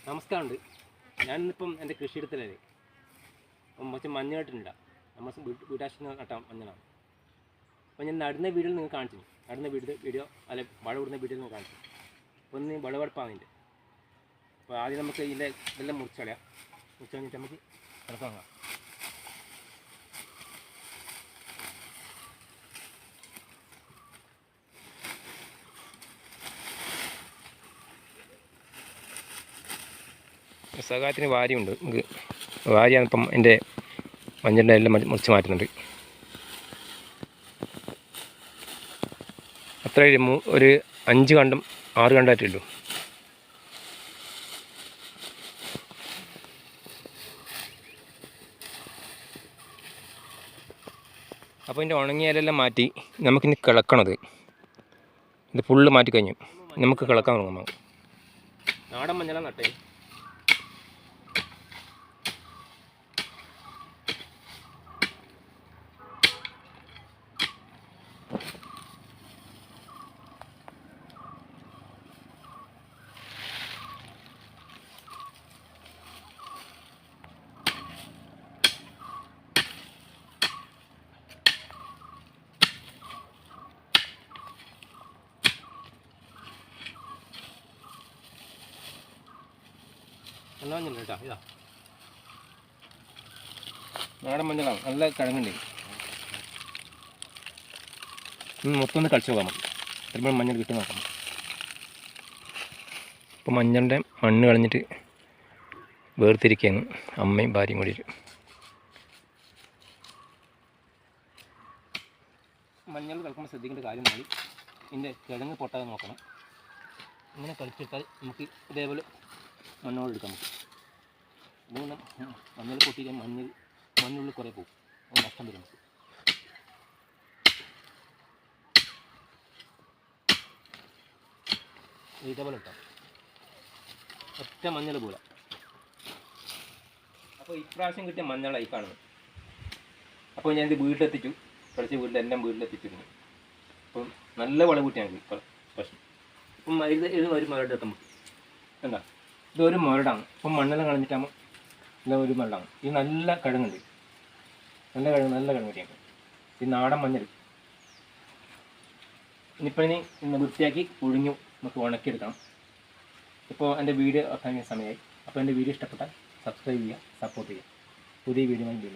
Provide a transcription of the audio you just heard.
നമസ്കാരമുണ്ട്. ഞാനിന്നിപ്പം എൻ്റെ കൃഷിയിടത്തിലേ കുറച്ച് മഞ്ഞൾ നട്ടിട്ടുണ്ട്. നമ്മൾ വീട്ടാവശ്യത്തിന് നട്ട മഞ്ഞളാണ്. അപ്പോൾ ഞാൻ നടുന്ന വീഡിയോ നിങ്ങൾക്ക് കാണിച്ചു. നടുന്ന വീഡിയോ അല്ലെ വളം ഇടുന്ന വീഡിയോ നിങ്ങൾക്ക് കാണിച്ചു. അപ്പോൾ ഒന്ന് വിളവെടുപ്പാണ് ഇതിൻ്റെ. അപ്പോൾ ആദ്യം നമുക്ക് ഇതിൻ്റെ ഇതെല്ലാം മുറിച്ചളയാം. മുറിച്ച് കഴിഞ്ഞിട്ട് നമുക്ക് കിടക്കാൻ വാങ്ങാം. സഹായത്തിന് വാരിയുണ്ട്. നമുക്ക് വാരിയാണ് ഇപ്പം എൻ്റെ മഞ്ഞളിൻ്റെ എല്ലാം മുറിച്ച് മാറ്റുന്നുണ്ട്. അത്ര ഒരു 5 കണ്ടം 6 കണ്ടമായിട്ടുള്ളൂ. അപ്പോൾ ഇതിൻ്റെ ഉണങ്ങിയ ഇലയെല്ലാം മാറ്റി നമുക്കിനി കിളക്കണത്. ഇത് ഫുള്ള് മാറ്റി കഴിഞ്ഞു. നമുക്ക് കിളക്കാൻ തുടങ്ങാം. നാടൻ മഞ്ഞളാണ് നട്ടേ. നല്ല മഞ്ഞൾ കേട്ടോ. ഇതാ നാടൻ മഞ്ഞളാണ്. നല്ല കിഴങ്ങുണ്ട്. മൊത്തം ഒന്ന് കളിച്ച് നോക്കാം. നമുക്ക് മഞ്ഞൾ കിട്ടി നോക്കാം. ഇപ്പോൾ മഞ്ഞളിൻ്റെ മണ്ണ് കളഞ്ഞിട്ട് വേർതിരിക്കുകയാണ് അമ്മയും ഭാര്യയും കൂടിയിട്ട്. മഞ്ഞൾ കളിക്കുമ്പോൾ ശ്രദ്ധിക്കേണ്ട കാര്യം മതി, ഇതിൻ്റെ കിഴങ്ങ് പൊട്ടാതെ നോക്കണം. ഇങ്ങനെ കളിച്ചിട്ടാൽ നമുക്ക് ഇതേപോലെ മണ്ണോട് എടുക്കാം. നമുക്ക് മഞ്ഞൾ പൊട്ടിക്കാൻ മണ്ണുള്ളിൽ കുറേ പോകും, നഷ്ടം വരും നമുക്ക്. ഇതേപോലെ ഇട്ടാം, ഒറ്റ മഞ്ഞൾ പോലെ. അപ്പോൾ ഇപ്രാവശ്യം കിട്ടിയ മഞ്ഞളായി കാണുന്നത്. അപ്പോൾ ഞാൻ ഇത് വീട്ടിലെത്തിച്ചു. കളിച്ച് വീട്ടിലെല്ലാം വീട്ടിലെത്തിച്ചിരുന്നു. അപ്പം നല്ല വിളവ് കിട്ടിയാണ് പ്രശ്നം. ഇപ്പം ഇത് ഒരു മരടെത്താം നമുക്ക്. എന്താ ഇതൊരു മരടാണ്. ഇപ്പം മണ്ണെല്ലാം കളഞ്ഞിട്ടാകുമ്പോൾ ഇതൊരു മരടാണ്. ഇത് നല്ല കിഴങ്ങുണ്ട്. നല്ല കിഴങ്ങ് കിട്ടിയാണ്. ഈ നാടൻ മഞ്ഞൾ ഇനിയിപ്പോൾ ഇന്ന് വൃത്തിയാക്കി പുഴുങ്ങി നമുക്ക് ഉണക്കിയെടുക്കണം. ഇപ്പോൾ എൻ്റെ വീഡിയോ അവസാനിക്കുന്ന സമയമായി. അപ്പോൾ എൻ്റെ വീഡിയോ ഇഷ്ടപ്പെട്ടാൽ സബ്സ്ക്രൈബ് ചെയ്യുക, സപ്പോർട്ട് ചെയ്യുക. പുതിയ വീഡിയോ വീണ്ടും